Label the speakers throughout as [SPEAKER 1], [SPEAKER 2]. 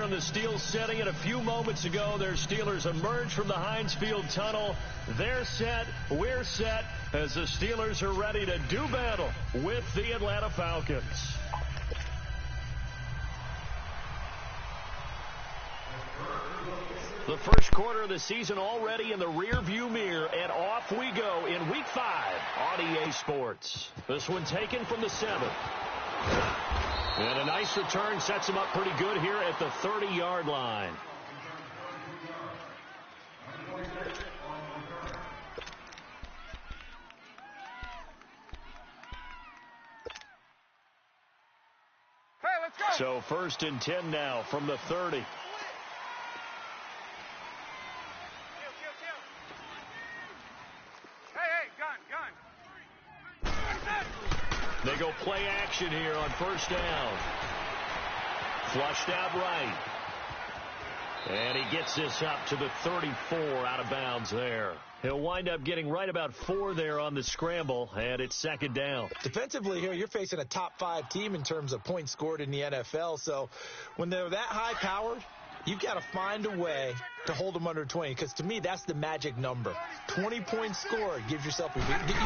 [SPEAKER 1] in the steel setting, and a few moments ago, their Steelers emerged from the Heinz Field tunnel. They're set, we're set, as the Steelers are ready to do battle with the Atlanta Falcons. The first quarter of the season already in the rearview mirror, and off we go in Week 5 on EA Sports. This one taken from the 7th. And a nice return sets him up pretty good here at the 30-yard line.
[SPEAKER 2] Hey, let's go.
[SPEAKER 1] So 1st and 10 now from the 30. They go play action here on 1st down. Flushed out right. And he gets this up to the 34 out of bounds there. He'll wind up getting right about 4 there on the scramble, and it's 2nd down.
[SPEAKER 3] Defensively here, you're facing a top 5 team in terms of points scored in the NFL. So when they're that high-powered, you've got to find a way to hold them under 20, because to me, that's the magic number. 20 points scored gives yourself you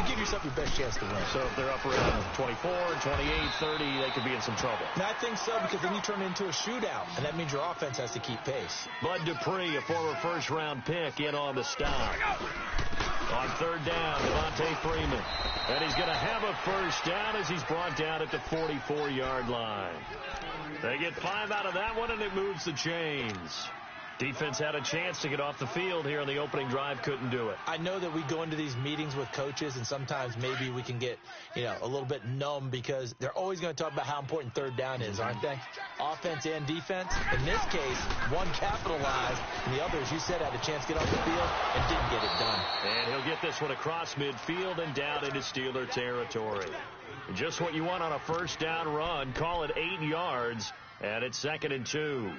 [SPEAKER 3] give yourself your best chance to win.
[SPEAKER 1] So if they're up around 24, 28, 30, they could be in some trouble.
[SPEAKER 3] And I think so, because then you turn it into a shootout, and that means your offense has to keep pace.
[SPEAKER 1] Bud Dupree, a former first-round pick, in on the stop. On 3rd down, Devontae Freeman. And he's going to have a 1st down as he's brought down at the 44-yard line. They get 5 out of that one, and it moves the chains. Defense had a chance to get off the field here in the opening drive, couldn't do it.
[SPEAKER 3] I know that we go into these meetings with coaches, and sometimes maybe we can get, a little bit numb, because they're always going to talk about how important 3rd down is, aren't they? Offense and defense. In this case, one capitalized, and the other, as you said, had a chance to get off the field and didn't get it done.
[SPEAKER 1] And he'll get this one across midfield and down into Steeler territory. Just what you want on a 1st down run. Call it 8 yards, and it's 2nd and 2.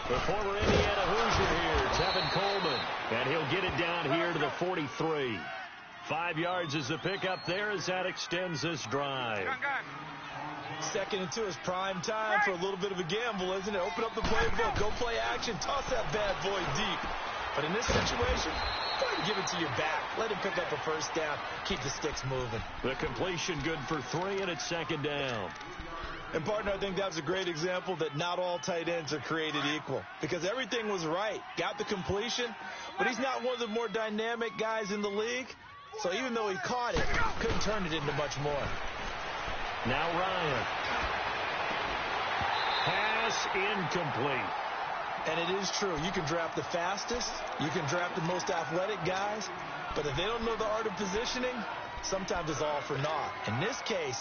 [SPEAKER 1] The former Indiana Hoosier here, Tevin Coleman, and he'll get it down here to the 43. 5 yards is the pickup there as that extends this drive.
[SPEAKER 3] 2nd and 2 is prime time for a little bit of a gamble, isn't it? Open up the playbook, go play action, toss that bad boy deep. But in this situation, go ahead and give it to your back. Let him pick up a 1st down, keep the sticks moving.
[SPEAKER 1] The completion good for 3, and it's 2nd down.
[SPEAKER 3] And, partner, I think that's a great example that not all tight ends are created equal, because everything was right. Got the completion, but he's not one of the more dynamic guys in the league. So even though he caught it, couldn't turn it into much more.
[SPEAKER 1] Now Ryan. Pass incomplete.
[SPEAKER 3] And it is true. You can draft the fastest. You can draft the most athletic guys. But if they don't know the art of positioning, sometimes it's all for naught. In this case,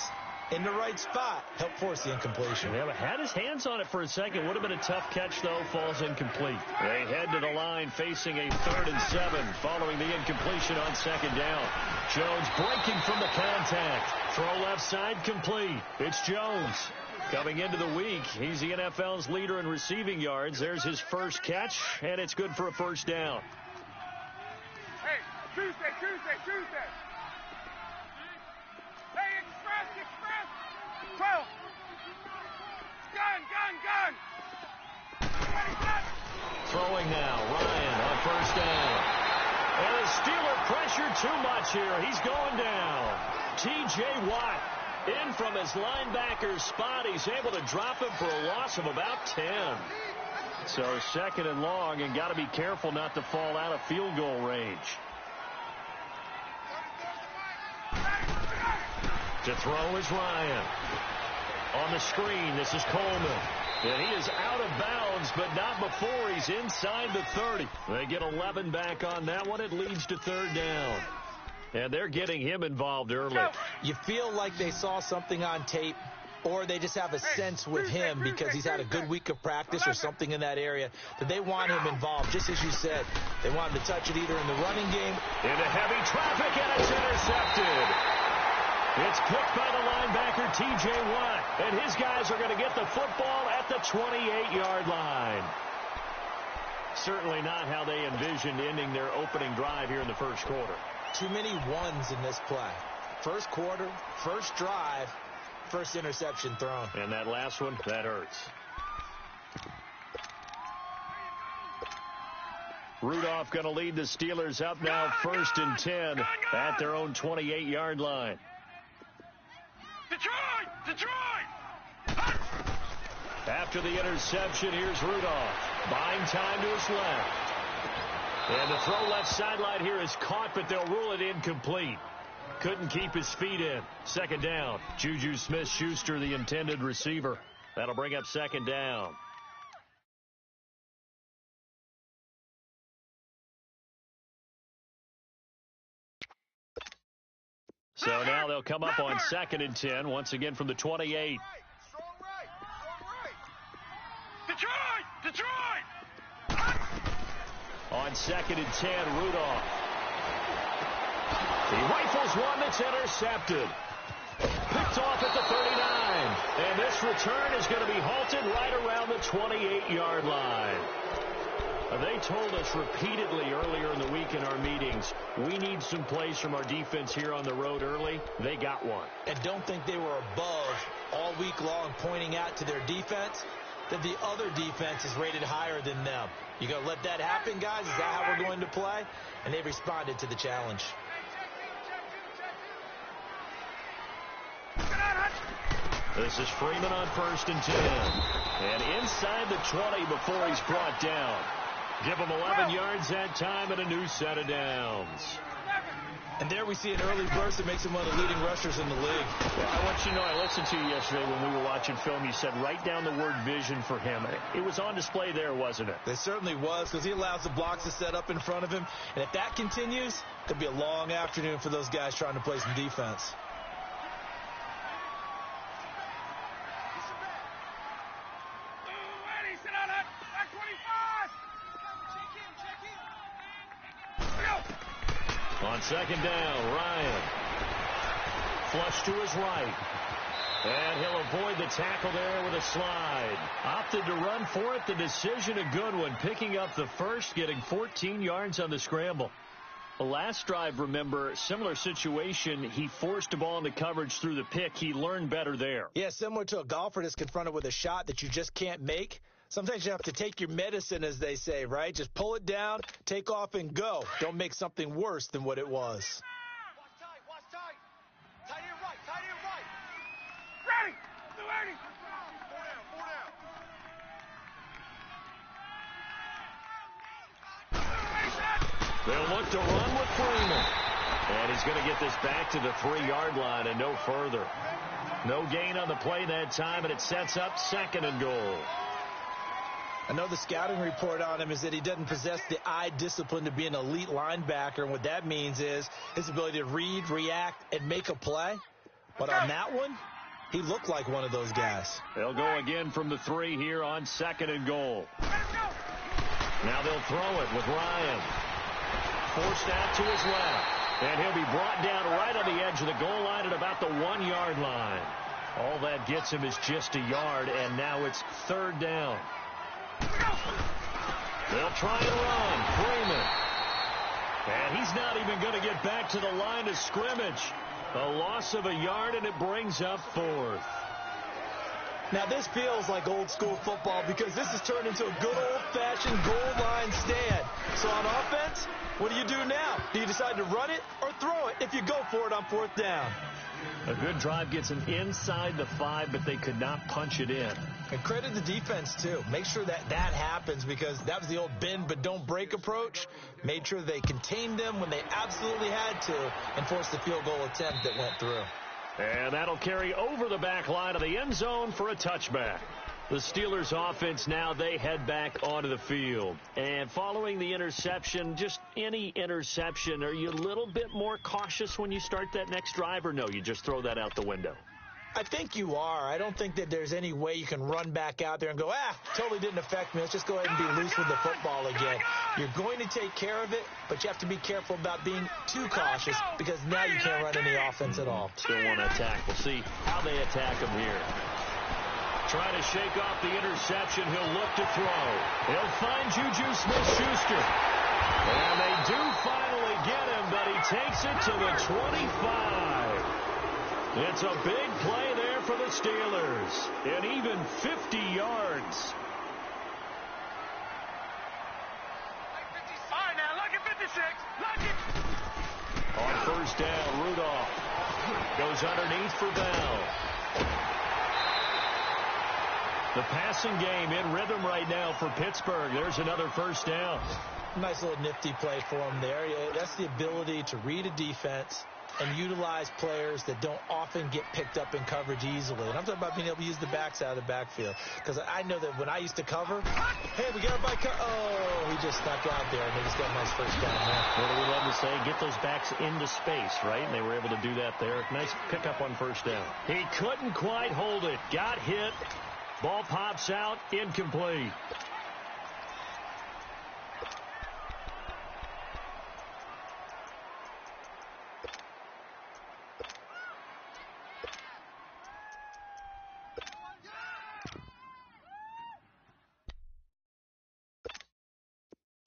[SPEAKER 3] in the right spot, help force the incompletion.
[SPEAKER 1] Yeah, but had his hands on it for a second. Would have been a tough catch, though. Falls incomplete. They head to the line facing a 3rd and 7 following the incompletion on 2nd down. Jones breaking from the contact. Throw left side complete. It's Jones. Coming into the week, he's the NFL's leader in receiving yards. There's his 1st catch, and it's good for a 1st down.
[SPEAKER 2] Hey, Tuesday. Hey, express. 12. Gun.
[SPEAKER 1] Throwing now, Ryan on 1st down. And the Steeler pressure too much here. He's going down. T.J. Watt in from his linebacker's spot. He's able to drop him for a loss of about 10. So 2nd and long, and got to be careful not to fall out of field goal range. To throw is Ryan. On the screen, this is Coleman. And he is out of bounds, but not before he's inside the 30. They get 11 back on that one. It leads to 3rd down. And they're getting him involved early.
[SPEAKER 3] You feel like they saw something on tape, or they just have a sense with him because he's had a good week of practice or something in that area that they want him involved. Just as you said, they want him to touch it either in the running game.
[SPEAKER 1] Into heavy traffic, and it's intercepted. It's picked by the linebacker, T.J. Watt, and his guys are going to get the football at the 28-yard line. Certainly not how they envisioned ending their opening drive here in the first quarter.
[SPEAKER 3] Too many ones in this play. First quarter, first drive, first interception thrown.
[SPEAKER 1] And that last one, that hurts. Rudolph going to lead the Steelers up now 1st and 10 at their own 28-yard line. Detroit! After the interception, here's Rudolph. Buying time to his left. And the throw left sideline here is caught, but they'll rule it incomplete. Couldn't keep his feet in. 2nd down. Juju Smith-Schuster, the intended receiver. That'll bring up 2nd down. So now they'll come up on 2nd and 10, once again from the 28. Detroit! On 2nd and 10, Rudolph. He rifles one that's intercepted. Picked off at the 39. And this return is going to be halted right around the 28-yard line. They told us repeatedly earlier in the week in our meetings, we need some plays from our defense here on the road early. They got one.
[SPEAKER 3] And don't think they were above all week long pointing out to their defense that the other defense is rated higher than them. You going to let that happen, guys? Is that how we're going to play? And they responded to the challenge.
[SPEAKER 1] This is Freeman on 1st and 10. And inside the 20 before he's brought down. Give him 11 yards that time and a new set of downs.
[SPEAKER 3] And there we see an early burst that makes him one of the leading rushers in the league.
[SPEAKER 1] I want you to know, I listened to you yesterday when we were watching film. You said write down the word vision for him. It was on display there, wasn't it?
[SPEAKER 3] It certainly was, because he allows the blocks to set up in front of him. And if that continues, it'll be a long afternoon for those guys trying to play some defense.
[SPEAKER 1] On 2nd down, Ryan. Flush to his right. And he'll avoid the tackle there with a slide. Opted to run for it. The decision a good one. Picking up the first, getting 14 yards on the scramble. The last drive, remember, similar situation. He forced a ball into coverage through the pick. He learned better there.
[SPEAKER 3] Yeah, similar to a golfer that's confronted with a shot that you just can't make. Sometimes you have to take your medicine, as they say, right? Just pull it down, take off, and go. Don't make something worse than what it was.
[SPEAKER 2] Watch tight. Tight end right. Ready. Ready. Four down.
[SPEAKER 1] They'll look to run with Freeman. And he's going to get this back to the 3-yard line and no further. No gain on the play that time, and it sets up 2nd and goal.
[SPEAKER 3] I know the scouting report on him is that he doesn't possess the eye discipline to be an elite linebacker. And what that means is his ability to read, react, and make a play. But on that one, he looked like one of those guys.
[SPEAKER 1] They'll go again from the 3 here on 2nd and goal. Now they'll throw it with Ryan. Forced out to his left. And he'll be brought down right on the edge of the goal line at about the 1-yard line. All that gets him is just a yard, and now it's 3rd down. They'll try and run. Freeman. And he's not even going to get back to the line of scrimmage. A loss of a yard, and it brings up 4th.
[SPEAKER 3] Now, this feels like old-school football because this has turned into a good old-fashioned goal line stand. So on offense, what do you do now? Do you decide to run it or throw it if you go for it on 4th down?
[SPEAKER 1] A good drive gets them inside the 5, but they could not punch it in.
[SPEAKER 3] And credit the defense, too. Make sure that happens because that was the old bend but don't break approach. Made sure they contained them when they absolutely had to and forced the field goal attempt that went through.
[SPEAKER 1] And that'll carry over the back line of the end zone for a touchback. The Steelers offense now, they head back onto the field. And following the interception, just any interception, are you a little bit more cautious when you start that next drive, or no, you just throw that out the window?
[SPEAKER 3] I think you are. I don't think that there's any way you can run back out there and go, totally didn't affect me. Let's just go ahead and be loose with the football again. You're going to take care of it, but you have to be careful about being too cautious because now you can't run any offense at all.
[SPEAKER 1] Still want to attack. We'll see how they attack them here. trying to shake off the interception. He'll look to throw. He'll find Juju Smith-Schuster. And they do finally get him, but he takes it to the 25. It's a big play there for the Steelers. And even 50 yards.
[SPEAKER 2] All right, now, look at 56. Look at...
[SPEAKER 1] On first down, Rudolph goes underneath for Bell. The passing game in rhythm right now for Pittsburgh. There's another first down.
[SPEAKER 3] Nice little nifty play for him there. That's the ability to read a defense and utilize players that don't often get picked up in coverage easily. And I'm talking about being able to use the backs out of the backfield. Because I know that when I used to cover, hey, we got a bike. Oh, he just stuck out there, and they just got a nice first down there.
[SPEAKER 1] What do we love to say? Get those backs into space, right? And they were able to do that there. Nice pickup on first down. He couldn't quite hold it. Got hit. Ball pops out. Incomplete.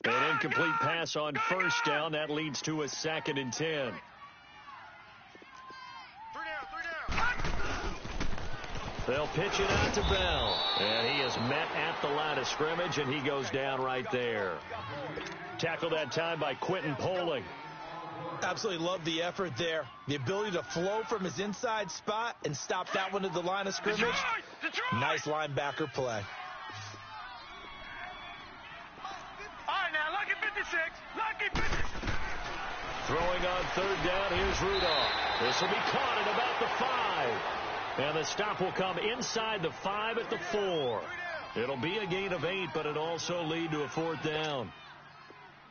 [SPEAKER 1] An incomplete pass on first down. That leads to a 2nd and 10.
[SPEAKER 2] 3 down, 3 down.
[SPEAKER 1] They'll pitch it out to Bell. And he is met at the line of scrimmage, and he goes down right there. Tackled that time by Quentin Poling.
[SPEAKER 3] Absolutely love the effort there. The ability to flow from his inside spot and stop that one at the line of scrimmage.
[SPEAKER 2] Detroit!
[SPEAKER 3] Nice linebacker play.
[SPEAKER 2] All right, now, look at 56. Look at 56.
[SPEAKER 1] Throwing on third down, here's Rudolph. This will be caught at about the 5. And the stop will come inside the 5 at the 4. It'll be a gain of 8, but it also lead to a 4th down.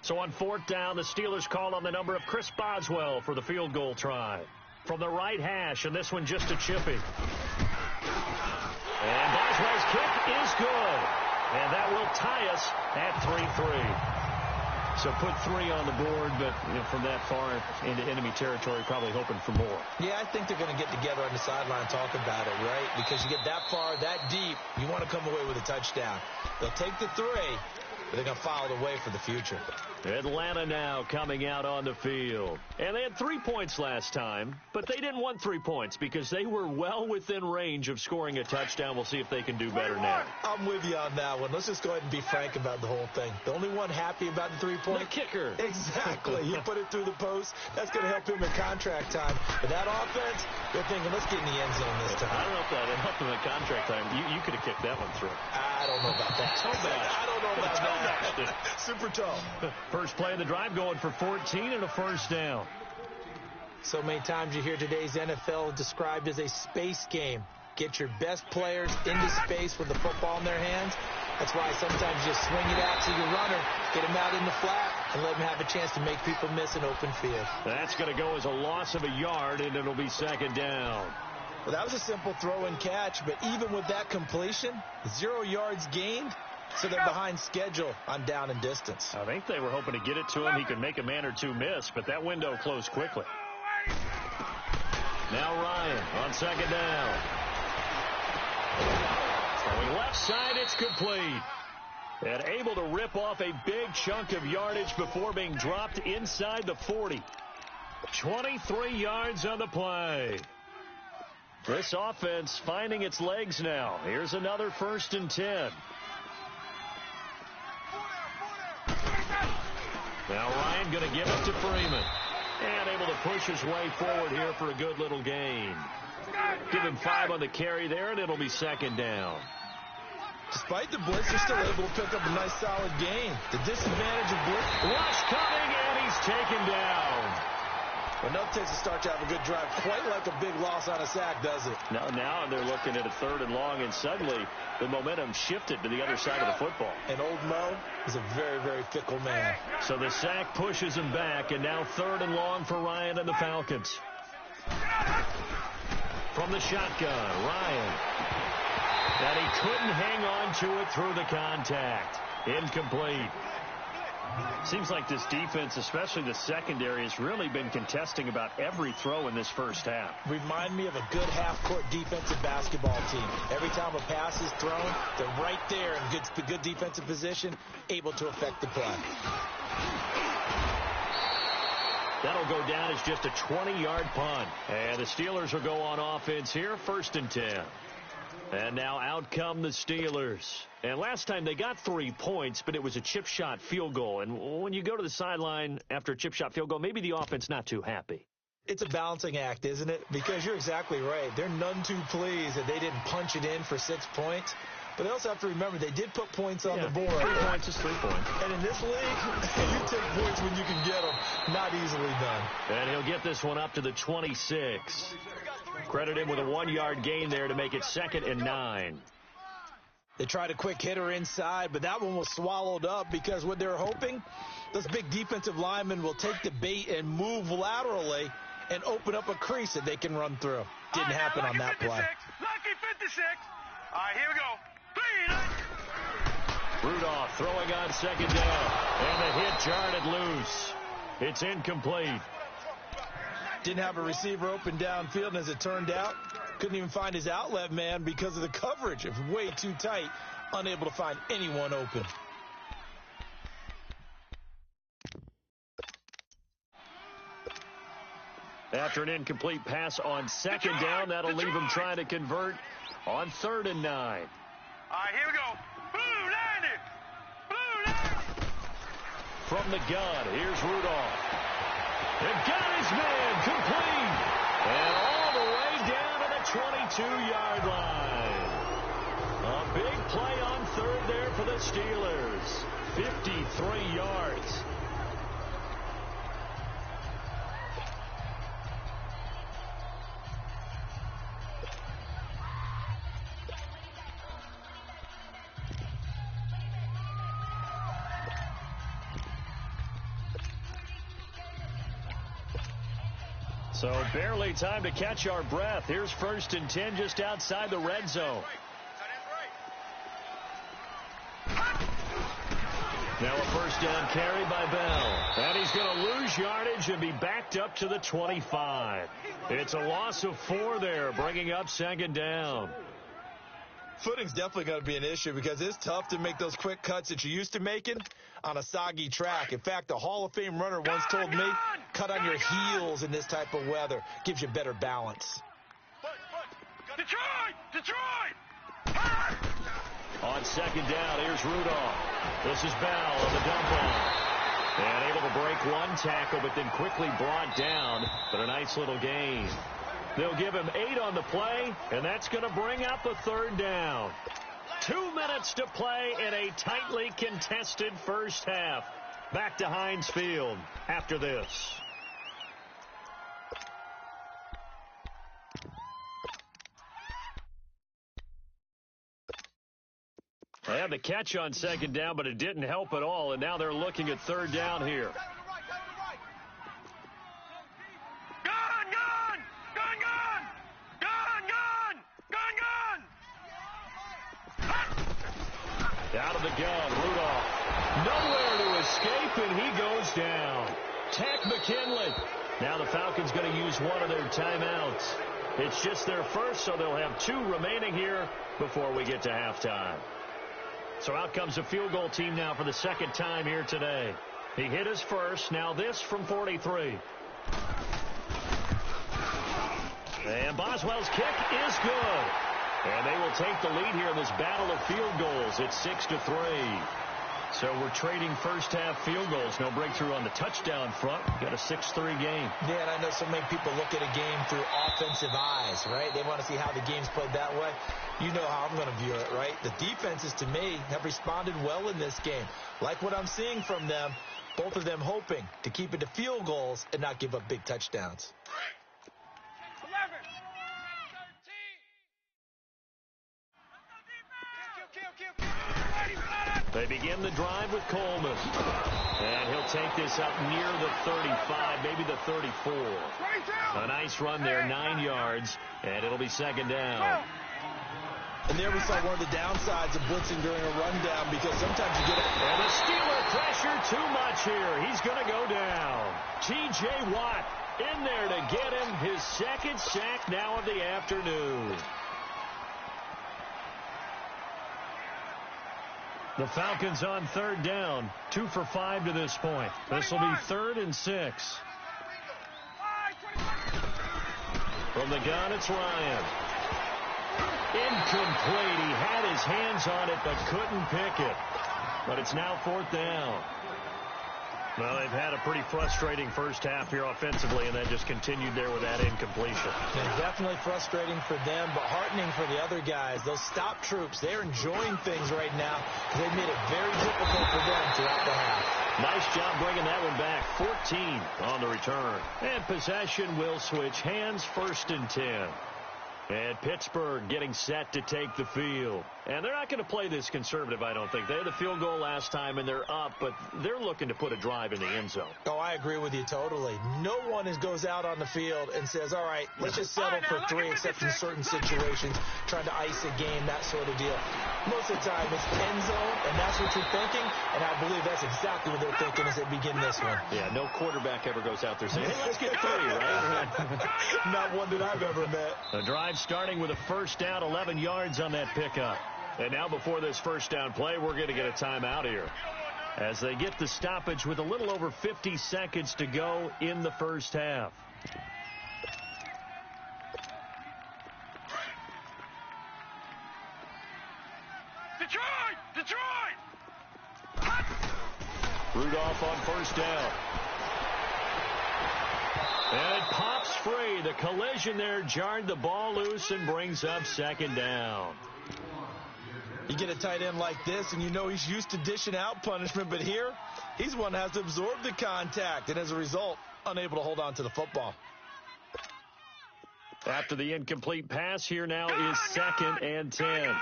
[SPEAKER 1] So on 4th down, the Steelers call on the number of Chris Boswell for the field goal try. From the right hash, and this one just a chippy. And Boswell's kick is good. And that will tie us at 3-3. So put 3 on the board, but from that far into enemy territory, probably hoping for more.
[SPEAKER 3] Yeah, I think they're going to get together on the sideline and talk about it, right? Because you get that far, that deep, you want to come away with a touchdown. They'll take the 3, but they're going to file it away for the future.
[SPEAKER 1] Atlanta now coming out on the field. And they had 3 points last time, but they didn't want 3 points because they were well within range of scoring a touchdown. We'll see if they can do better now.
[SPEAKER 3] I'm with you on that one. Let's just go ahead and be frank about the whole thing. The only one happy about the 3-point?
[SPEAKER 1] The kicker.
[SPEAKER 3] Exactly. You put it through the post. That's going to help him in contract time. But that offense, they're thinking, let's get in the end zone this time.
[SPEAKER 1] I don't know if that helped him in contract time. You could have kicked that one through.
[SPEAKER 3] I don't know about that. I don't know about that. Super tall.
[SPEAKER 1] First play of the drive going for 14 and a first down.
[SPEAKER 3] So many times you hear today's NFL described as a space game. Get your best players into space with the football in their hands. That's why sometimes you just swing it out to your runner, get him out in the flat, and let him have a chance to make people miss an open field.
[SPEAKER 1] That's going to go as a loss of a yard, and it'll be 2nd down.
[SPEAKER 3] Well, that was a simple throw and catch, but even with that completion, 0 yards gained, so they're behind schedule on down and distance.
[SPEAKER 1] I think they were hoping to get it to him. He could make a man or two miss, but that window closed quickly. Now Ryan on 2nd down. Throwing left side, it's complete. And able to rip off a big chunk of yardage before being dropped inside the 40. 23 yards on the play. This offense finding its legs now. Here's another 1st and 10. Now Ryan going to give it to Freeman. And able to push his way forward here for a good little gain. Give him 5 on the carry there, and it'll be 2nd down.
[SPEAKER 3] Despite the blitz, they're still able to pick up a nice solid gain. The disadvantage of blitz.
[SPEAKER 1] Rush coming, and he's taken down.
[SPEAKER 3] Well, no takes a start to have a good drive. Quite like a big loss on a sack, does it?
[SPEAKER 1] Now they're looking at a 3rd and long, and suddenly the momentum shifted to the other side of the football.
[SPEAKER 3] And old Mo is a very, very fickle man.
[SPEAKER 1] So the sack pushes him back, and now 3rd and long for Ryan and the Falcons. From the shotgun, Ryan. And he couldn't hang on to it through the contact. Incomplete. Seems like this defense, especially the secondary, has really been contesting about every throw in this first half.
[SPEAKER 3] Remind me of a good half-court defensive basketball team. Every time a pass is thrown, they're right there in good defensive position, able to affect the play.
[SPEAKER 1] That'll go down as just a 20-yard punt. And the Steelers will go on offense here, 1st and 10. And now out come the Steelers. And last time they got 3 points, but it was a chip shot field goal. And when you go to the sideline after a chip shot field goal, maybe the offense not too happy.
[SPEAKER 3] It's a balancing act, isn't it? Because you're exactly right. They're none too pleased that they didn't punch it in for 6 points. But they also have to remember they did put points on the board.
[SPEAKER 1] 3 points is 3 points.
[SPEAKER 3] And in this league, you take points when you can get them. Not easily done.
[SPEAKER 1] And he'll get this one up to the 26. Credit him with a 1-yard gain there to make it 2nd and 9.
[SPEAKER 3] They tried a quick hitter inside, but that one was swallowed up because what they're hoping, those big defensive linemen will take the bait and move laterally and open up a crease that they can run through. Didn't happen on that play.
[SPEAKER 2] Lucky 56. All right, here we go.
[SPEAKER 1] Rudolph throwing on 2nd down. And the hit jarred loose. It's incomplete.
[SPEAKER 3] Didn't have a receiver open downfield, and as it turned out, couldn't even find his outlet man because of the coverage. It was way too tight, unable to find anyone open.
[SPEAKER 1] After an incomplete pass on 2nd down, that'll leave him trying to convert on 3rd and 9.
[SPEAKER 2] All right, here we go. Blue landed. Blue landed.
[SPEAKER 1] From the gun, here's Rudolph. They've got his man complete. And all the way down to the 22-yard line. A big play on 3rd there for the Steelers. 53 yards. So barely time to catch our breath. Here's 1st and 10 just outside the red zone. Now a 1st down carry by Bell. And he's going to lose yardage and be backed up to the 25. It's a loss of 4 there, bringing up 2nd down.
[SPEAKER 3] Footing's definitely going to be an issue because it's tough to make those quick cuts that you're used to making on a soggy track. In fact, a Hall of Fame runner once told me, cut on your heels in this type of weather. Gives you better balance.
[SPEAKER 2] Detroit!
[SPEAKER 1] On 2nd down, here's Rudolph. This is Bell on the dump off. And able to break 1 tackle, but then quickly brought down. But a nice little gain. They'll give him 8 on the play, and that's going to bring up a 3rd down. 2 minutes to play in a tightly contested first half. Back to Heinz Field after this. They had the catch on 2nd down, but it didn't help at all, and now they're looking at 3rd down here. Out of the gun, Rudolph. Nowhere to escape, and he goes down. Tech McKinley. Now the Falcons going to use one of their timeouts. It's just their first, so they'll have 2 remaining here before we get to halftime. So out comes the field goal team now for the 2nd time here today. He hit his first. Now this from 43. And Boswell's kick is good. And they will take the lead here in this battle of field goals. It's 6-3. So we're trading first half field goals. No breakthrough on the touchdown front. Got a 6-3 game.
[SPEAKER 3] Yeah, and I know so many people look at a game through offensive eyes, right? They want to see how the game's played that way. You know how I'm going to view it, right? The defenses, to me, have responded well in this game. Like what I'm seeing from them, both of them hoping to keep it to field goals and not give up big touchdowns.
[SPEAKER 1] They begin the drive with Coleman. And he'll take this up near the 35, maybe the 34. A nice run there, 9 yards, and it'll be 2nd down.
[SPEAKER 3] And there we saw one of the downsides of blitzing during a rundown because sometimes you get it.
[SPEAKER 1] And the Steeler pressure too much here. He's going to go down. T.J. Watt in there to get him his second sack now of the afternoon. The Falcons on third down, 2 for 5 to this point. This will be 3rd and 6. From the gun, it's Ryan. Incomplete. He had his hands on it but couldn't pick it. But it's now 4th down. Well, they've had a pretty frustrating first half here offensively, and then just continued there with that incompletion.
[SPEAKER 3] Yeah, definitely frustrating for them, but heartening for the other guys. Those stop troops, they're enjoying things right now. They've made it very difficult for them throughout the half.
[SPEAKER 1] Nice job bringing that one back. 14 on the return. And possession will switch hands, 1st and 10. And Pittsburgh getting set to take the field. And they're not going to play this conservative, I don't think. They had the field goal last time, and they're up, but they're looking to put a drive in the end zone.
[SPEAKER 3] Oh, I agree with you totally. No one goes out on the field and says, all right, let's just settle for 3, except in certain situations, trying to ice a game, that sort of deal. Most of the time, it's end zone, and that's what you're thinking, and I believe that's exactly what they're thinking as they begin this one.
[SPEAKER 1] Yeah, no quarterback ever goes out there saying, hey, let's get 3, right?
[SPEAKER 3] Not one that I've ever met.
[SPEAKER 1] The drive starting with a first down, 11 yards on that pickup. And now before this first down play, we're going to get a timeout here as they get the stoppage with a little over 50 seconds to go in the first half.
[SPEAKER 2] Detroit!
[SPEAKER 1] Rudolph on first down. And it pops free. The collision there jarred the ball loose and brings up 2nd down.
[SPEAKER 3] You get a tight end like this, and you know he's used to dishing out punishment, but here, he's one that has to absorb the contact, and as a result, unable to hold on to the football.
[SPEAKER 1] After the incomplete pass, here now is 2nd and 10.
[SPEAKER 2] Now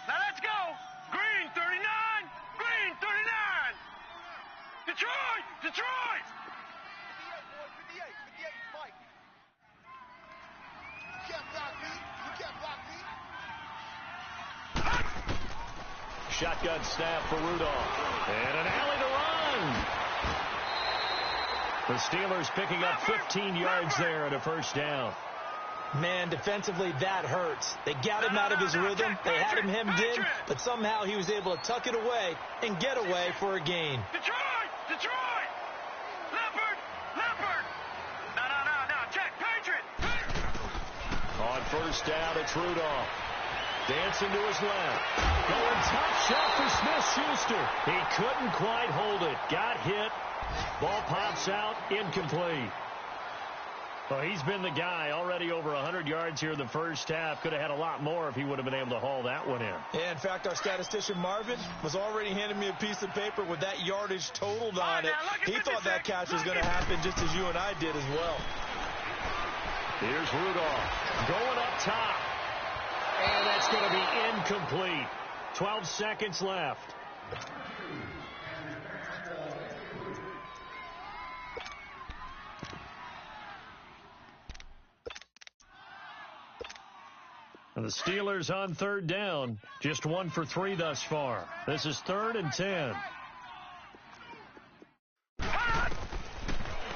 [SPEAKER 2] let's go. Green 39. Green 39. Detroit.
[SPEAKER 4] 58, Mike. You can't block me.
[SPEAKER 1] Shotgun snap for Rudolph. And an alley to run. The Steelers picking up 15 yards there at a first down.
[SPEAKER 3] Man, defensively, that hurts. They got him out of his rhythm. They had him hemmed in, but somehow he was able to tuck it away and get away for a gain.
[SPEAKER 2] Detroit! Leopard! No, check, Patriot!
[SPEAKER 1] On first down, it's Rudolph. Dancing to his left. Going top shot for Smith-Schuster. He couldn't quite hold it. Got hit. Ball pops out. Incomplete. Well, he's been the guy already over 100 yards here in the first half. Could have had a lot more if he would have been able to haul that one in.
[SPEAKER 3] Yeah, in fact, our statistician Marvin was already handing me a piece of paper with that yardage totaled on it. He thought that catch was going to happen just as you and I did as well.
[SPEAKER 1] Here's Rudolph going up top. And that's going to be incomplete. 12 seconds left. And the Steelers on third down, just 1 for 3 thus far. This is 3rd and 10.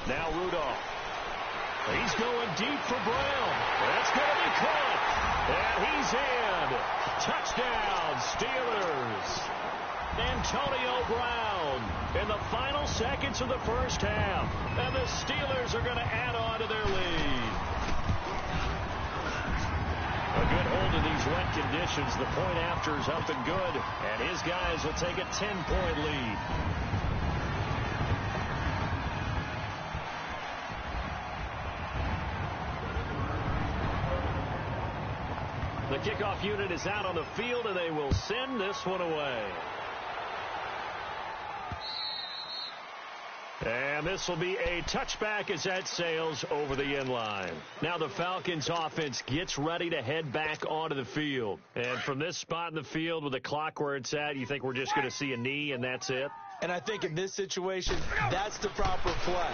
[SPEAKER 1] Now Rudolph. He's going deep for Brown. That's going to be caught. And he's in. Touchdown, Steelers. Antonio Brown in the final seconds of the first half. And the Steelers are going to add on to their lead. A good hold in these wet conditions. The point after is up and good. And his guys will take a 10-point lead. The kickoff unit is out on the field, and they will send this one away. And this will be a touchback as that sails over the end line. Now the Falcons offense gets ready to head back onto the field. And from this spot in the field with the clock where it's at, you think we're just going to see a knee and that's it?
[SPEAKER 3] And I think in this situation, that's the proper play.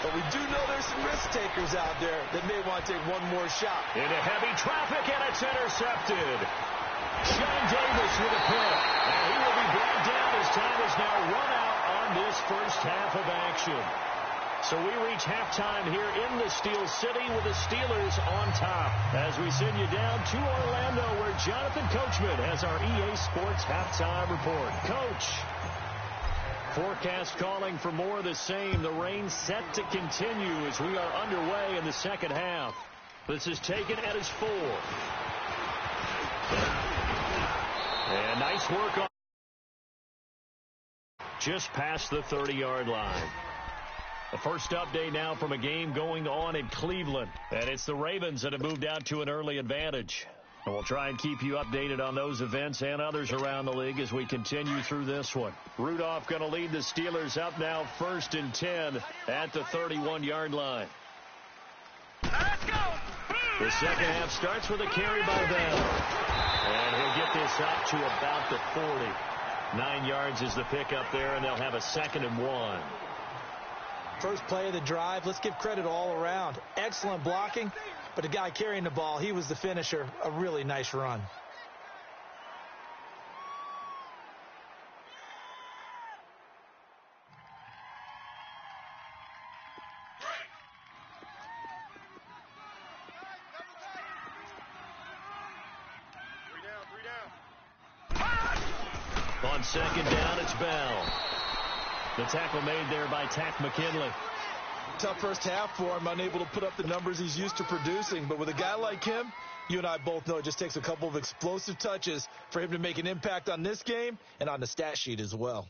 [SPEAKER 3] But we do know there's some risk takers out there that may want to take one more shot.
[SPEAKER 1] Into heavy traffic, and it's intercepted. Sean Davis with a pick. And he will be brought down as time is now run out on this first half of action. So we reach halftime here in the Steel City with the Steelers on top. As we send you down to Orlando where Jonathan Coachman has our EA Sports halftime report. Coach. Forecast calling for more of the same. The rain set to continue as we are underway in the second half. This is taken at his 4. And nice work on just past the 30-yard line. The first update now from a game going on in Cleveland. And it's the Ravens that have moved out to an early advantage. And we'll try and keep you updated on those events and others around the league as we continue through this one. Rudolph going to lead the Steelers up now 1st and 10 at the 31-yard line.
[SPEAKER 2] Let's go.
[SPEAKER 1] The second half starts with a carry by Bell. And he'll get this up to about the 40. 9 yards is the pickup there, and they'll have a 2nd and 1.
[SPEAKER 3] First play of the drive, let's give credit all around. Excellent blocking, but the guy carrying the ball, he was the finisher. A really nice run.
[SPEAKER 1] On 2nd down, it's Bell. The tackle made there by Tack McKinley.
[SPEAKER 3] Tough first half for him, unable to put up the numbers he's used to producing. But with a guy like him, you and I both know it just takes a couple of explosive touches for him to make an impact on this game and on the stat sheet as well.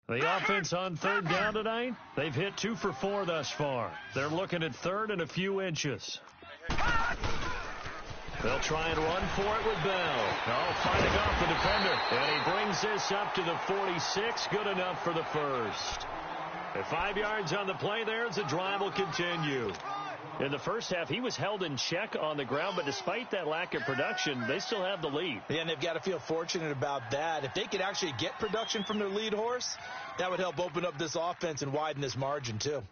[SPEAKER 1] The offense on 3rd down tonight, they've hit 2 for 4 thus far. They're looking at 3rd and a few inches. They'll try and run for it with Bell. Oh, fighting off the defender. And he brings this up to the 46. Good enough for the first. At 5 yards on the play there as the drive will continue. In the first half, he was held in check on the ground, but despite that lack of production, they still have the lead.
[SPEAKER 3] Yeah, and they've got to feel fortunate about that. If they could actually get production from their lead horse, that would help open up this offense and widen this margin, too.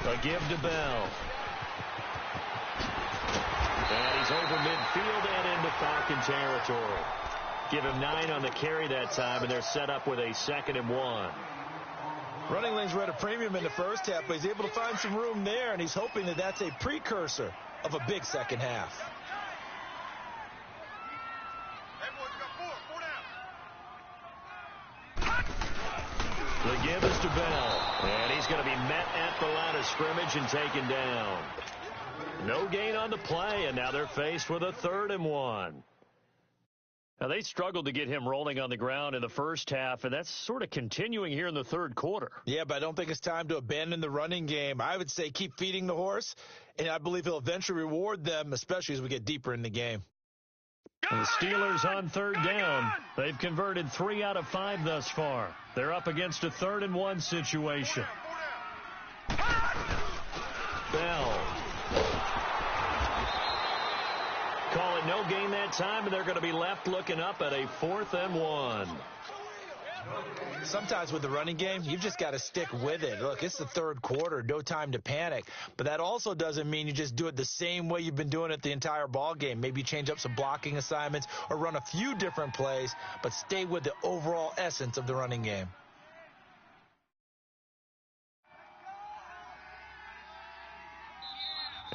[SPEAKER 1] A give to Bell. And he's over midfield and into Falcon territory. Give him 9 on the carry that time, and they're set up with a 2nd and 1.
[SPEAKER 3] Running lanes were at a premium in the first half, but he's able to find some room there, and he's hoping that that's a precursor of a big second half.
[SPEAKER 4] Hey, boys, we got 4 down.
[SPEAKER 1] The give is to Bell, and he's going to be met at the line of scrimmage and taken down. No gain on the play, and now they're faced with a 3rd and 1. Now, they struggled to get him rolling on the ground in the first half, and that's sort of continuing here in the 3rd quarter.
[SPEAKER 3] Yeah, but I don't think it's time to abandon the running game. I would say keep feeding the horse, and I believe he'll eventually reward them, especially as we get deeper in the game.
[SPEAKER 1] And the Steelers on 3rd down. They've converted 3 out of 5 thus far. They're up against a 3rd and 1 situation. Bell. Call it no gain that time, and they're going to be left looking up at a 4th and 1.
[SPEAKER 3] Sometimes with the running game, you've just got to stick with it. Look, it's the 3rd quarter, no time to panic. But that also doesn't mean you just do it the same way you've been doing it the entire ball game. Maybe change up some blocking assignments or run a few different plays, but stay with the overall essence of the running game.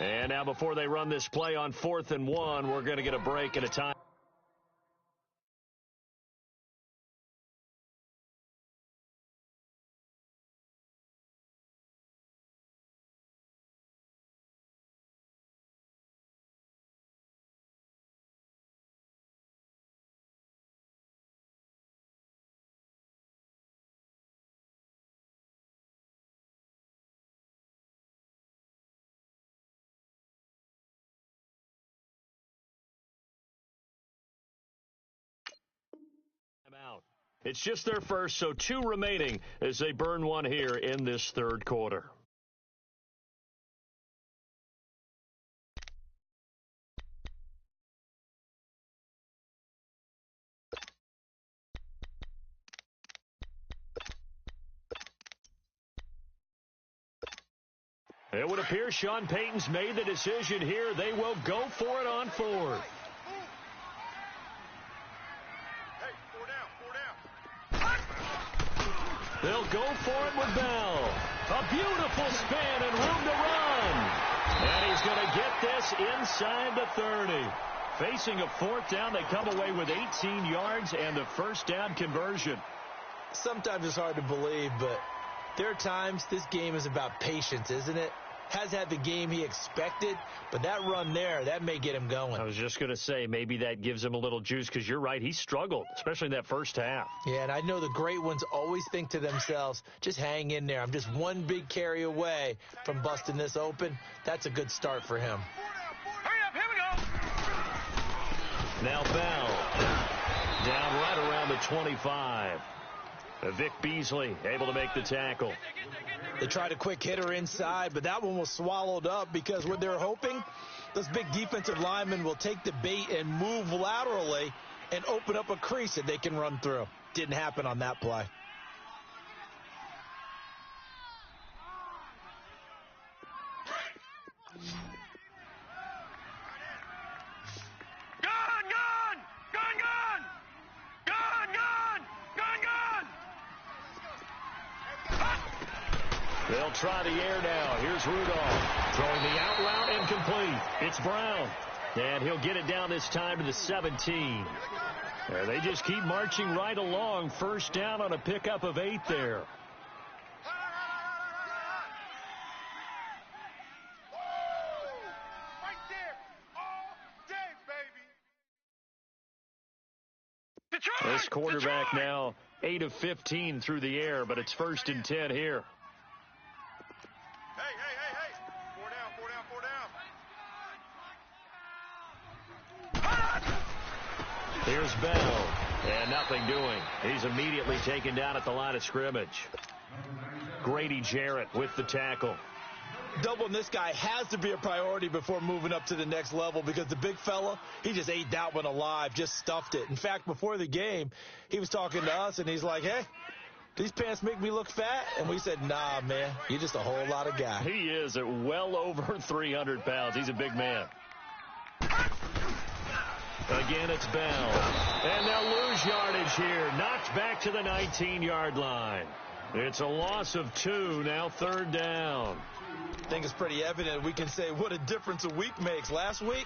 [SPEAKER 1] And now before they run this play on 4th and 1, we're going to get a break at a time. Out. It's just their first, so 2 remaining as they burn 1 here in this 3rd quarter. It would appear Sean Payton's made the decision here. They will go for it on fourth.
[SPEAKER 4] Hey, four down.
[SPEAKER 1] They'll go for it with Bell. A beautiful spin and room to run. And he's going to get this inside the 30. Facing a fourth down, they come away with 18 yards and the first down conversion.
[SPEAKER 3] Sometimes it's hard to believe, but there are times this game is about patience, isn't it? Has had the game he expected, but that run there, that may get him going.
[SPEAKER 1] I was just going to say, maybe that gives him a little juice, because you're right, he struggled, especially in that first half.
[SPEAKER 3] Yeah, and I know the great ones always think to themselves, just hang in there. I'm just one big carry away from busting this open. That's a good start for him.
[SPEAKER 2] Hurry up, here we go.
[SPEAKER 1] Now Bell, down right around the 25. Vic Beasley able to make the tackle.
[SPEAKER 3] They tried a quick hitter inside, but that one was swallowed up because what they're hoping, those big defensive linemen will take the bait and move laterally and open up a crease that they can run through. Didn't happen on that play.
[SPEAKER 1] They'll try the air now. Here's Rudolph throwing the out route incomplete. It's Brown, and he'll get it down this time to the 17. And they just keep marching right along. First down on a pickup of 8 there.
[SPEAKER 4] Right there, all day, baby.
[SPEAKER 2] Detroit!
[SPEAKER 1] This quarterback
[SPEAKER 2] Detroit!
[SPEAKER 1] now 8 of 15 through the air, but it's 1st and 10 here.
[SPEAKER 4] Hey. Four down.
[SPEAKER 1] Here's Bell, and nothing doing. He's immediately taken down at the line of scrimmage. Grady Jarrett with the tackle.
[SPEAKER 3] Doubling this guy has to be a priority before moving up to the next level because the big fella, he just ate that one alive, just stuffed it. In fact, before the game, he was talking to us, and he's like, hey, these pants make me look fat? And we said, nah, man, you're just a whole lot of guy.
[SPEAKER 1] He is at well over 300 pounds. He's a big man. Again, it's Bell. And they'll lose yardage here. Knocked back to the 19-yard line. It's a loss of 2, now 3rd down.
[SPEAKER 3] I think it's pretty evident. We can say what a difference a week makes. Last week,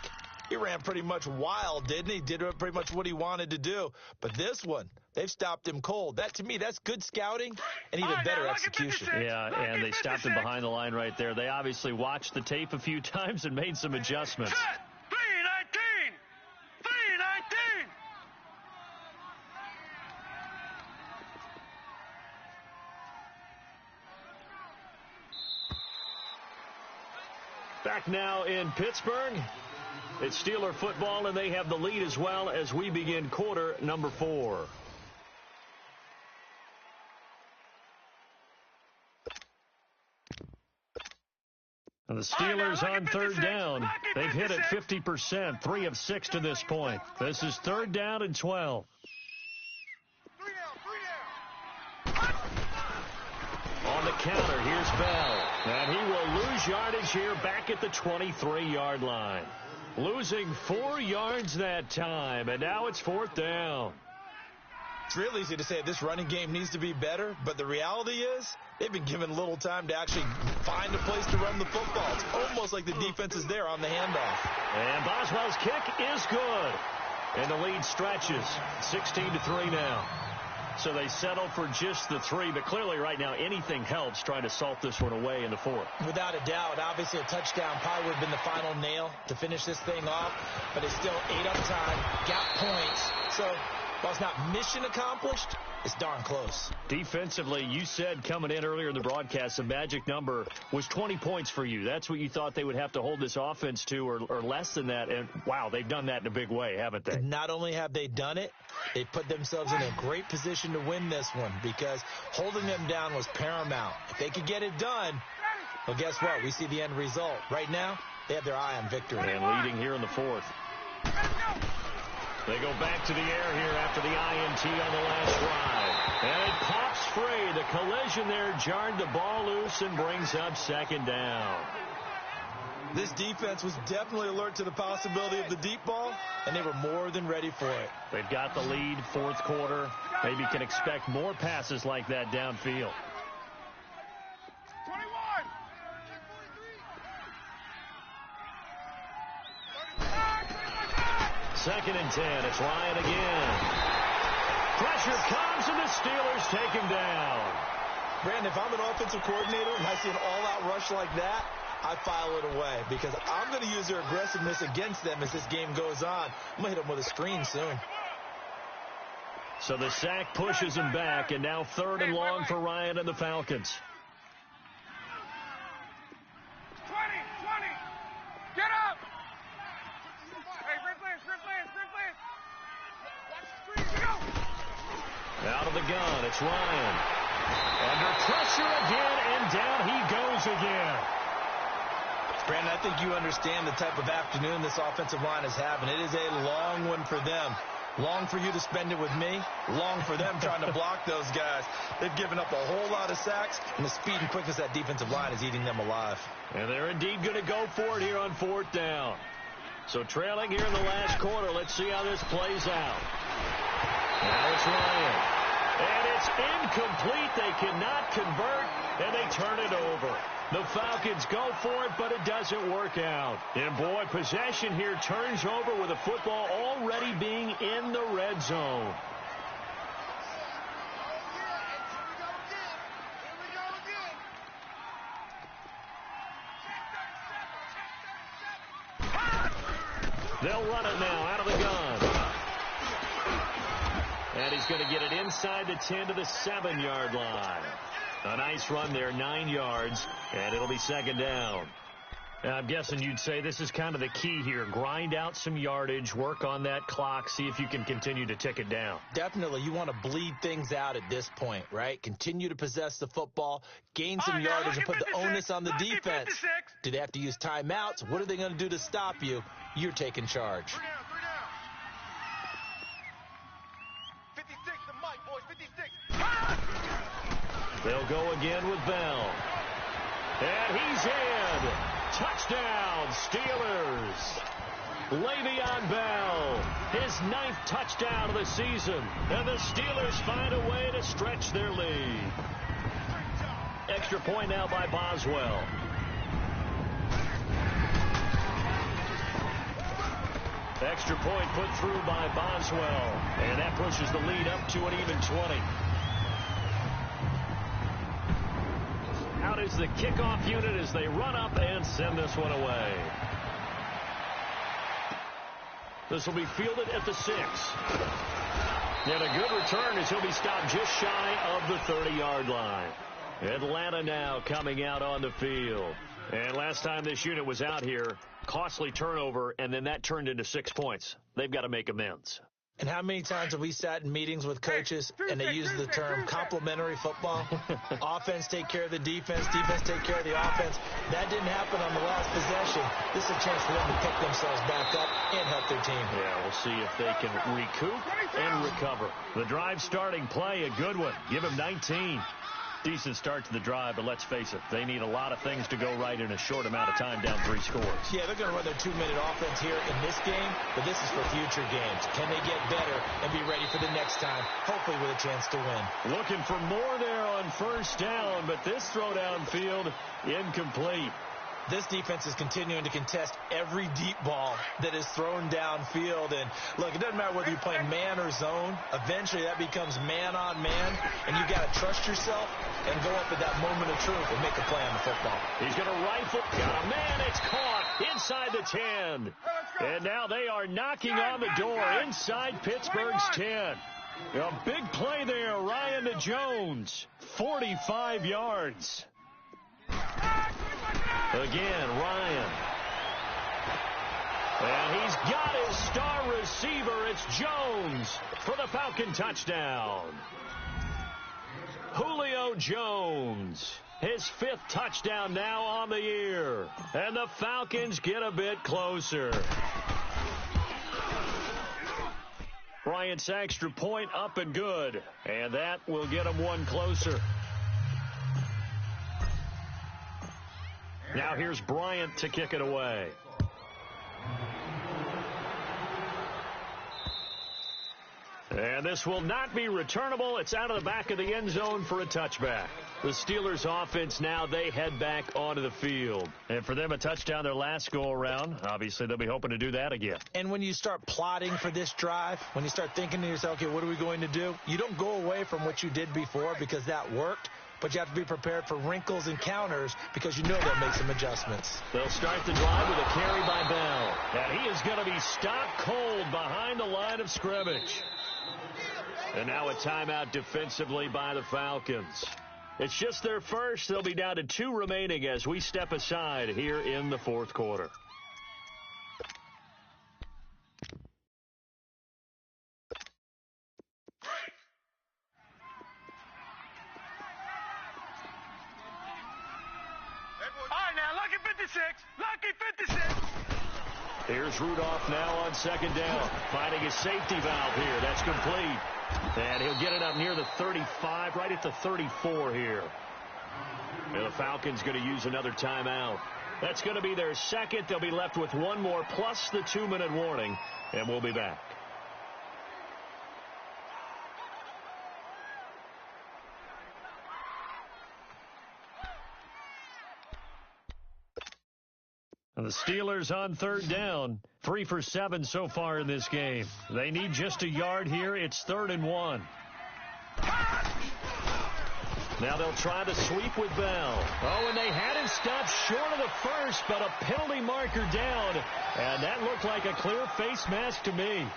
[SPEAKER 3] he ran pretty much wild, didn't he? Did pretty much what he wanted to do. But this one, they've stopped him cold. That, to me, that's good scouting and even better execution.
[SPEAKER 1] Yeah, and they stopped him behind the line right there. They obviously watched the tape a few times and made some adjustments.
[SPEAKER 2] 319! 319!
[SPEAKER 1] Back now in Pittsburgh. It's Steeler football, and they have the lead as well as we begin quarter number 4. And the Steelers on 3rd down. They've hit it 50%, 3 of 6 to this point. This is 3rd down and 12.
[SPEAKER 4] Three down.
[SPEAKER 1] On the counter, here's Bell. And he will lose yardage here back at the 23-yard line. Losing 4 yards that time, and now it's 4th down.
[SPEAKER 3] It's real easy to say this running game needs to be better, but the reality is they've been given little time to actually find a place to run the football. It's almost like the defense is there on the handoff.
[SPEAKER 1] And Boswell's kick is good. And the lead stretches 16-3 now. So they settle for just the 3, but clearly right now anything helps trying to salt this one away in the 4th.
[SPEAKER 3] Without a doubt, obviously a touchdown probably would have been the final nail to finish this thing off, but it's still 8 up time, got points. So while it's not mission accomplished, it's darn close.
[SPEAKER 1] Defensively, you said coming in earlier in the broadcast, the magic number was 20 points for you. That's what you thought they would have to hold this offense to, or less than that. And, wow, they've done that in a big way, haven't they?
[SPEAKER 3] Not only have they done it, they put themselves in a great position to win this one because holding them down was paramount. If they could get it done, well, guess what? We see the end result. Right now, they have their eye on victory.
[SPEAKER 1] And leading here in the 4th. They go back to the air here after the INT on the last drive. And it pops free. The collision there jarred the ball loose and brings up second down.
[SPEAKER 3] This defense was definitely alert to the possibility of the deep ball, and they were more than ready for it.
[SPEAKER 1] They've got the lead, fourth quarter. Maybe can expect more passes like that downfield.
[SPEAKER 4] 21.
[SPEAKER 1] Second and 10. It's Ryan again. Pressure comes, and the Steelers take him down.
[SPEAKER 3] Brandon, if I'm an offensive coordinator and I see an all-out rush like that, I file it away because I'm going to use their aggressiveness against them as this game goes on. I'm going to hit them with a screen soon.
[SPEAKER 1] So the sack pushes him back, and now third and long for Ryan and the Falcons.
[SPEAKER 2] 20. Get up. Hey, sprint plans. Watch the screen. Go.
[SPEAKER 1] Out of the gun, it's Ryan. Under pressure again, and down he goes again.
[SPEAKER 3] Brandon, I think you understand the type of afternoon this offensive line is having. It is a long one for them. Long for you to spend it with me. Long for them trying to block those guys. They've given up a whole lot of sacks, and the speed and quickness of that defensive line is eating them alive.
[SPEAKER 1] And they're indeed going to go for it here on fourth down. So trailing here in the last quarter. Let's see how this plays out. Now it's Ryan. And it's incomplete. They cannot convert, and they turn it over. The Falcons go for it, but it doesn't work out. And, boy, possession here turns over with the football already being in the red zone. They'll run it now out of the gun. And he's going to get it inside the 10 to the 7-yard line. A nice run there, 9 yards, and it'll be second down. Now, I'm guessing you'd say this is kind of the key here. Grind out some yardage, work on that clock, see if you can continue to tick it down.
[SPEAKER 3] Definitely. You want to bleed things out at this point, right? Continue to possess the football, gain some yardage, and put the onus on the defense. Do they have to use timeouts? What are they going to do to stop you? You're taking charge.
[SPEAKER 4] 3 down. 56, the mic, boys, 56.
[SPEAKER 1] They'll go again with Bell. And he's in. Touchdown, Steelers. Le'Veon Bell, his 9th touchdown of the season. And the Steelers find a way to stretch their lead. Extra point now by Boswell. Extra point put through by Boswell. And that pushes the lead up to an even 20. Out is the kickoff unit as they run up and send this one away. This will be fielded at the 6. And a good return as he'll be stopped just shy of the 30-yard line. Atlanta now coming out on the field. And last time this unit was out here, costly turnover, and then that turned into 6 points. They've got to make amends.
[SPEAKER 3] And how many times have we sat in meetings with coaches and they use the term complementary football? Offense take care of the defense, defense take care of the offense. That didn't happen on the last possession. This is a chance for them to pick themselves back up and help their team.
[SPEAKER 1] Yeah, we'll see if they can recoup and recover. The drive starting play, a good one. Give him 19. Decent start to the drive, but let's face it, they need a lot of things to go right in a short amount of time, down 3 scores.
[SPEAKER 3] Yeah, they're going to run their 2-minute offense here in this game, but this is for future games. Can they get better and be ready for the next time, hopefully with a chance to win?
[SPEAKER 1] Looking for more there on first down, but this throw downfield, incomplete.
[SPEAKER 3] This defense is continuing to contest every deep ball that is thrown downfield. And, look, it doesn't matter whether you're playing man or zone. Eventually that becomes man on man, and you've got to trust yourself and go up at that moment of truth and make a play on the football.
[SPEAKER 1] He's going to rifle. Got a man. It's caught inside the 10. And now they are knocking on the door inside Pittsburgh's 10. A big play there, Ryan to Jones. 45 yards. Again, Ryan. And he's got his star receiver. It's Jones for the Falcon touchdown. Julio Jones, his 5th touchdown now on the year. And the Falcons get a bit closer. Bryant's extra point up and good. And that will get them one closer. Now here's Bryant to kick it away. And this will not be returnable. It's out of the back of the end zone for a touchback. The Steelers offense now, they head back onto the field. And for them, a touchdown their last go-around. Obviously, they'll be hoping to do that again.
[SPEAKER 3] And when you start plotting for this drive, when you start thinking to yourself, okay, what are we going to do? You don't go away from what you did before because that worked. But you have to be prepared for wrinkles and counters because you know they'll make some adjustments.
[SPEAKER 1] They'll start the drive with a carry by Bell. And he is going to be stopped cold behind the line of scrimmage. And now a timeout defensively by the Falcons. It's just their first. They'll be down to 2 remaining as we step aside here in the fourth quarter.
[SPEAKER 2] All right, now, lucky 56. Lucky 56.
[SPEAKER 1] Here's Rudolph now on second down. Finding his safety valve here. That's complete. And he'll get it up near the 35, right at the 34 here. And the Falcons going to use another timeout. That's going to be their second. They'll be left with one more plus the 2-minute warning. And we'll be back. And the Steelers on third down, 3 for 7 so far in this game. They need just a yard here. It's 3rd and 1. Now they'll try to sweep with Bell. Oh, and they had him stopped short of the first, but a penalty marker down. And that looked like a clear face mask to me.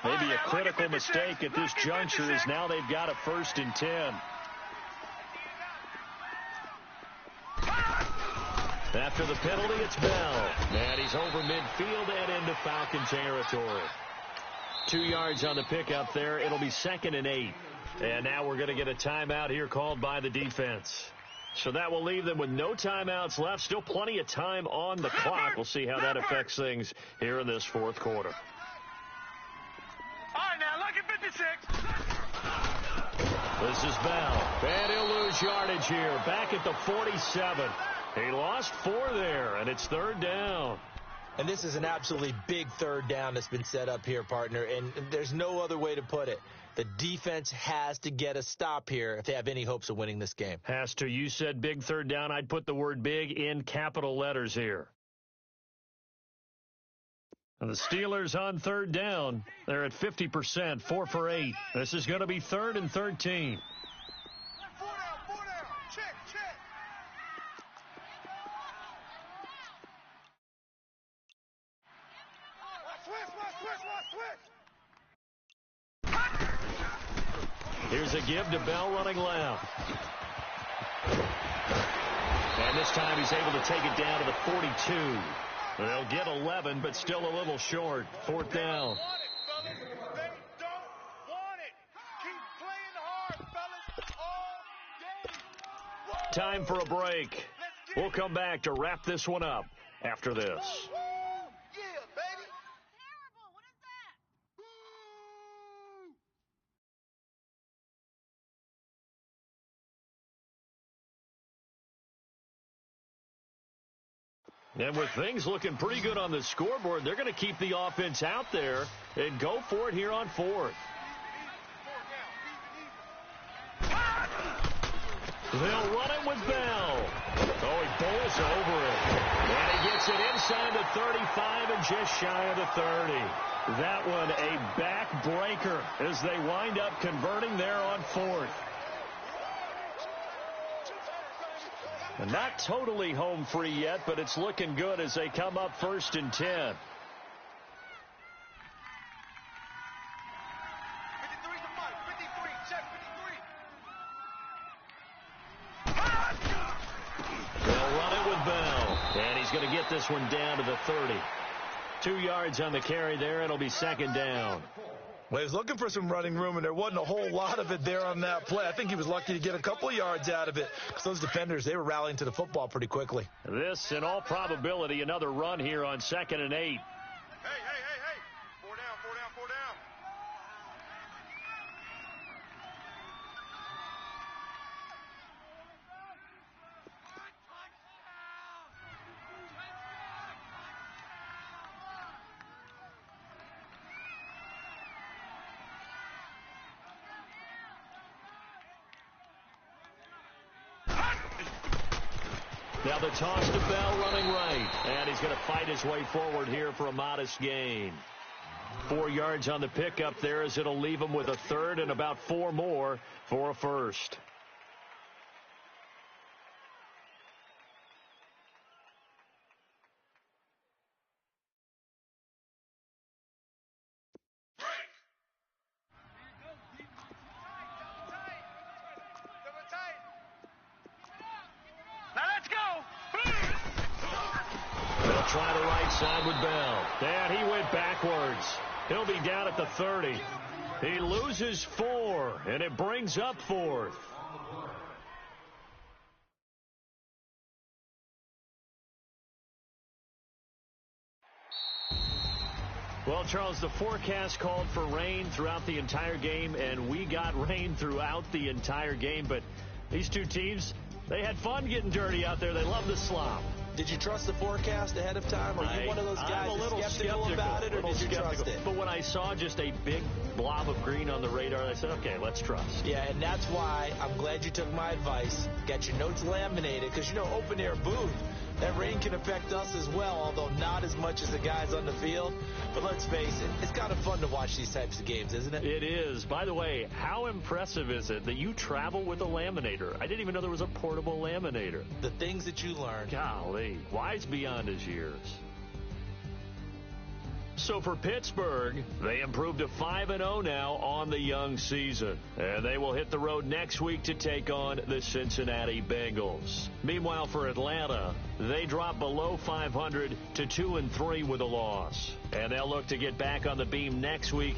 [SPEAKER 1] Maybe a critical mistake at this juncture is now they've got a 1st and 10. After the penalty, it's Bell. And he's over midfield and into Falcon territory. 2 yards on the pickup there. It'll be 2nd and 8. And now we're going to get a timeout here called by the defense. So that will leave them with no timeouts left. Still plenty of time on the clock. We'll see how that affects things here in this fourth quarter.
[SPEAKER 2] All right, now, lucky 56.
[SPEAKER 1] This is Bell. And he'll lose yardage here. Back at the 47. He lost 4 there, and it's 3rd down.
[SPEAKER 3] And this is an absolutely big 3rd down that's been set up here, partner, and there's no other way to put it. The defense has to get a stop here if they have any hopes of winning this game.
[SPEAKER 1] Has to. You said big 3rd down. I'd put the word big in capital letters here. And the Steelers on 3rd down. They're at 50%, 4 for 8. This is going to be 3rd and 13.
[SPEAKER 4] 4 down. Check. Switch.
[SPEAKER 1] Here's a give to Bell running left. And this time he's able to take it down to the 42. They'll get 11, but still a little short. 4th down.
[SPEAKER 4] They don't want it. Keep playing hard, fellas, all day.
[SPEAKER 1] Time for a break. We'll come back to wrap this one up after this.
[SPEAKER 4] Yeah, baby.
[SPEAKER 5] Terrible. What is that?
[SPEAKER 1] And with things looking pretty good on the scoreboard, they're going to keep the offense out there and go for it here on 4th. They'll run it with Bell. Oh, he bowls over it. And he gets it inside the 35 and just shy of the 30. That one a backbreaker as they wind up converting there on 4th. And not totally home free yet, but it's looking good as they come up 1st and 10.
[SPEAKER 4] 53's the mic. 53. Check 53.
[SPEAKER 1] They'll run it with Bell. And he's going to get this one down to the 30. 2 yards on the carry there. It'll be 2nd down.
[SPEAKER 3] Well, he was looking for some running room, and there wasn't a whole lot of it there on that play. I think he was lucky to get a couple of yards out of it because those defenders, they were rallying to the football pretty quickly.
[SPEAKER 1] This, in all probability, another run here on 2nd and 8.
[SPEAKER 2] Hey. 4 down, 4 down, 4 down.
[SPEAKER 1] Now the toss to Bell running right. And he's going to fight his way forward here for a modest gain. 4 yards on the pickup there as it'll leave him with a third and about 4 more for a first. Try the right side with Bell. And he went backwards. He'll be down at the 30. He loses 4, and it brings up 4th. Well, Charles, the forecast called for rain throughout the entire game, and we got rain throughout the entire game. But these two teams, they had fun getting dirty out there. They love the slop.
[SPEAKER 3] Did you trust the forecast ahead of time? Are you one of those guys
[SPEAKER 1] I'm a little
[SPEAKER 3] skeptical about it, or did you trust it?
[SPEAKER 1] But when I saw just a big blob of green on the radar, I said, okay, let's trust.
[SPEAKER 3] Yeah, and that's why I'm glad you took my advice. Got your notes laminated, because, you know, open-air booth, that rain can affect us as well, although not as much as the guys on the field. But let's face it, it's kind of fun to watch these types of games, isn't it?
[SPEAKER 1] It is. By the way, how impressive is it that you travel with a laminator? I didn't even know there was a portable laminator.
[SPEAKER 3] The things that you learn.
[SPEAKER 1] Golly, wise beyond his years. So for Pittsburgh, they improved to 5-0 now on the young season. And they will hit the road next week to take on the Cincinnati Bengals. Meanwhile, for Atlanta, they drop below 500 to 2-3 with a loss. And they'll look to get back on the beam next week